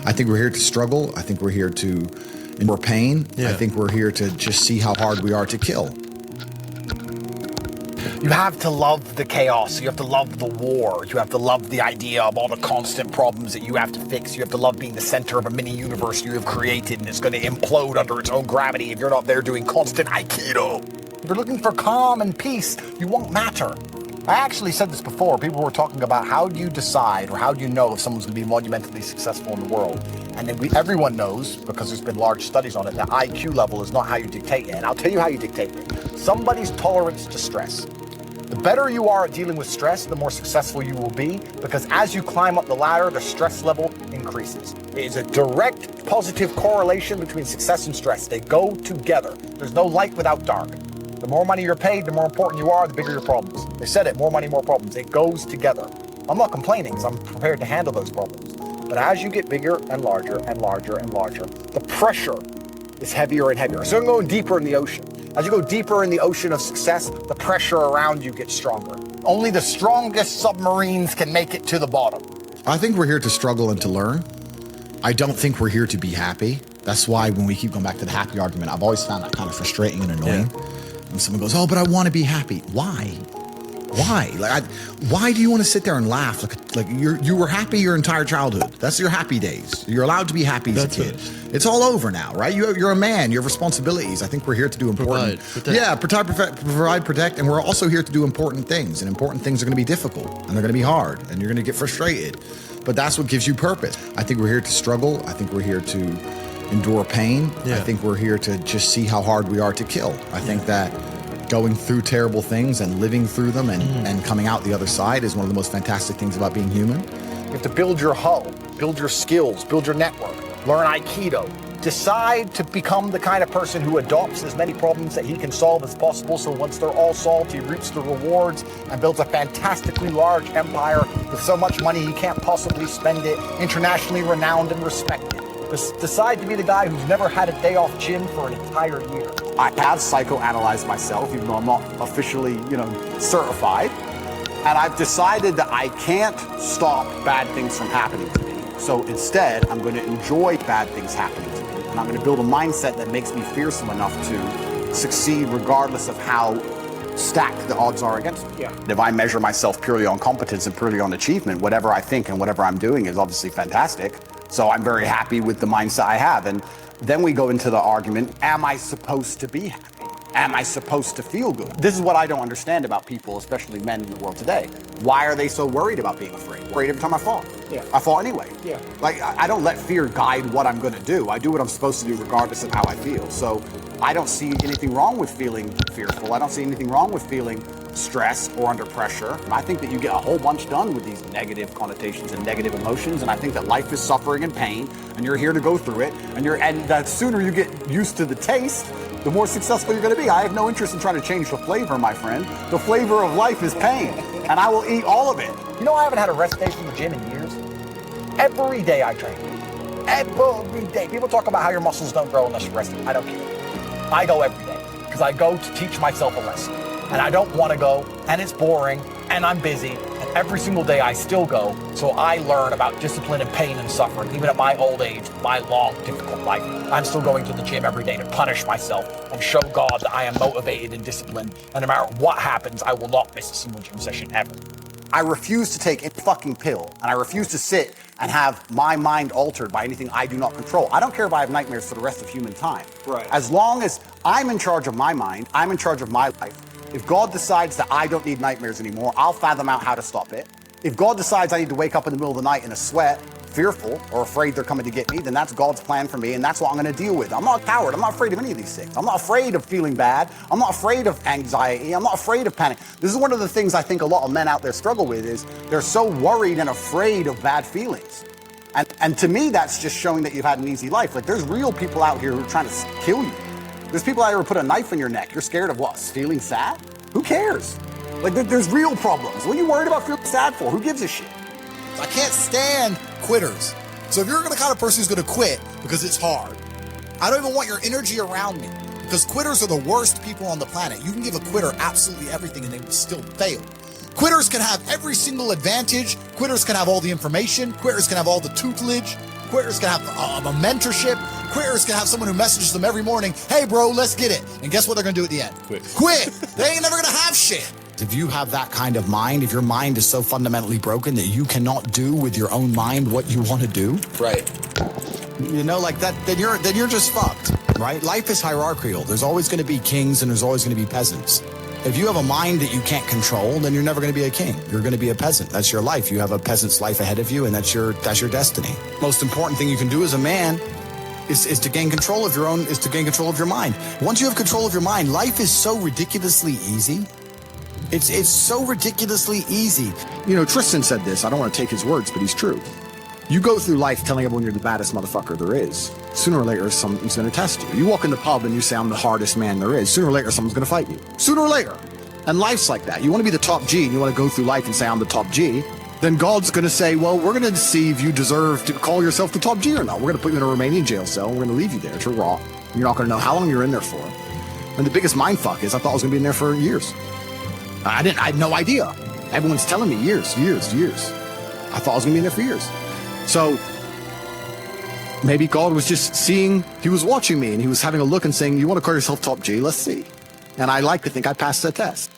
I think we're here to struggle. I think we're here to endure pain. Yeah. I think we're here to just see how hard we are to kill. You have to love the chaos. You have to love the war. You have to love the idea of all the constant problems that you have to fix. You have to love being the center of a mini universe you have created and it's going to implode under its own gravity if you're not there doing constant Aikido. If you're looking for calm and peace, you won't matter. I actually said this before. People were talking about how do you decide or how do you know if someone's going to be monumentally successful in the world? And then everyone knows, because there's been large studies on it, that IQ level is not how you dictate it. And I'll tell you how you dictate it. Somebody's tolerance to stress. The better you are at dealing with stress, the more successful you will be, because as you climb up the ladder, the stress level increases. It is a direct positive correlation between success and stress. They go together. There's no light without dark. The more money you're paid, the more important you are, the bigger your problems. They said it, more money, more problems. It goes together. I'm not complaining because I'm prepared to handle those problems. But as you get bigger and larger and larger and larger, the pressure is heavier and heavier. So I'm going deeper in the ocean. As you go deeper in the ocean of success, the pressure around you gets stronger. Only the strongest submarines can make it to the bottom. I think we're here to struggle and to learn. I don't think we're here to be happy. That's why when we keep going back to the happy argument, I've always found that kind of frustrating and annoying. Yeah. When someone goes, oh, but I want to be happy. Why? Why? Why do you want to sit there and laugh? Like you were happy your entire childhood. That's your happy days. You're allowed to be happy as a kid. It's all over now, right? You're a man. You have responsibilities. I think we're here to do important. Provide, protect, and we're also here to do important things. And important things are going to be difficult, and they're going to be hard, and you're going to get frustrated. But that's what gives you purpose. I think we're here to struggle. I think we're here to endure pain. Yeah. I think we're here to just see how hard we are to kill. I think that going through terrible things and living through them and coming out the other side is one of the most fantastic things about being human. You have to build your hull, build your skills, build your network, learn Aikido. Decide to become the kind of person who adopts as many problems that he can solve as possible, so once they're all solved, he reaps the rewards and builds a fantastically large empire with so much money he can't possibly spend it, internationally renowned and respected. Decide to be the guy who's never had a day off gym for an entire year. I have psychoanalyzed myself, even though I'm not officially, certified. And I've decided that I can't stop bad things from happening to me. So instead, I'm going to enjoy bad things happening to me. And I'm going to build a mindset that makes me fearsome enough to succeed regardless of how stacked the odds are against me. Yeah. If I measure myself purely on competence and purely on achievement, whatever I think and whatever I'm doing is obviously fantastic. So I'm very happy with the mindset I have. And then we go into the argument, am I supposed to be happy? Am I supposed to feel good? This is what I don't understand about people, especially men in the world today. Why are they so worried about being afraid? Afraid every time I fall. Yeah. I fall anyway. Yeah. Like, I don't let fear guide what I'm going to do. I do what I'm supposed to do regardless of how I feel. So I don't see anything wrong with feeling fearful. I don't see anything wrong with feeling stressed or under pressure. I think that you get a whole bunch done with these negative connotations and negative emotions, and I think that life is suffering and pain, and you're here to go through it, and the sooner you get used to the taste, the more successful you're going to be. I have no interest in trying to change the flavor, my friend. The flavor of life is pain, and I will eat all of it. You know, I haven't had a rest day from the gym in years. Every day I train. Every day. People talk about how your muscles don't grow unless you're resting. I don't care. I go every day because I go to teach myself a lesson. And I don't want to go, and it's boring, and I'm busy, and every single day I still go, so I learn about discipline and pain and suffering, even at my old age, my long, difficult life. I'm still going to the gym every day to punish myself and show God that I am motivated and disciplined, and no matter what happens, I will not miss a single gym session ever. I refuse to take a fucking pill, and I refuse to sit and have my mind altered by anything I do not control. I don't care if I have nightmares for the rest of human time. Right. As long as I'm in charge of my mind, I'm in charge of my life. If God decides that I don't need nightmares anymore, I'll fathom out how to stop it. If God decides I need to wake up in the middle of the night in a sweat, fearful or afraid they're coming to get me, then that's God's plan for me, and that's what I'm going to deal with. I'm not a coward. I'm not afraid of any of these things. I'm not afraid of feeling bad. I'm not afraid of anxiety. I'm not afraid of panic. This is one of the things I think a lot of men out there struggle with, is they're so worried and afraid of bad feelings. And to me, that's just showing that you've had an easy life. Like, there's real people out here who are trying to kill you. There's people out here who put a knife in your neck. You're scared of what? Feeling sad? Who cares? Like, there's real problems. What are you worried about feeling sad for? Who gives a shit? I can't stand quitters. So if you're the kind of person who's going to quit because it's hard, I don't even want your energy around me, because quitters are the worst people on the planet. You can give a quitter absolutely everything and they will still fail. Quitters can have every single advantage. Quitters can have all the information. Quitters can have all the tutelage. Quitters can have a mentorship. Quitters can have someone who messages them every morning, hey bro, let's get it. And guess what they're gonna do at the end? Quit. They ain't never gonna have shit. If you have that kind of mind, if your mind is so fundamentally broken that you cannot do with your own mind what you want to do, Right. you know, like that, then you're just fucked, right? Life is hierarchical. There's always going to be kings and there's always going to be peasants. If you have a mind that you can't control, then you're never going to be a king. You're going to be a peasant. That's your life. You have a peasant's life ahead of you, and that's your destiny. Most important thing you can do as a man is to gain control of your mind. Once you have control of your mind, life is so ridiculously easy. It's so ridiculously easy. You know, Tristan said this. I don't want to take his words, but he's true. You go through life telling everyone you're the baddest motherfucker there is. Sooner or later, someone's going to test you. You walk in the pub and you say, I'm the hardest man there is. Sooner or later, someone's going to fight you. Sooner or later. And life's like that. You want to be the top G and you want to go through life and say, I'm the top G. Then God's going to say, well, we're going to see if you deserve to call yourself the top G or not. We're going to put you in a Romanian jail cell and we're going to leave you there to rot. You're not going to know how long you're in there for. And the biggest mind fuck is I thought I was going to be in there for years. I had no idea. Everyone's telling me years. I thought I was going to be in there for years. So maybe God was just seeing, he was watching me and he was having a look and saying, you want to call yourself top G? Let's see. And I like to think I passed that test.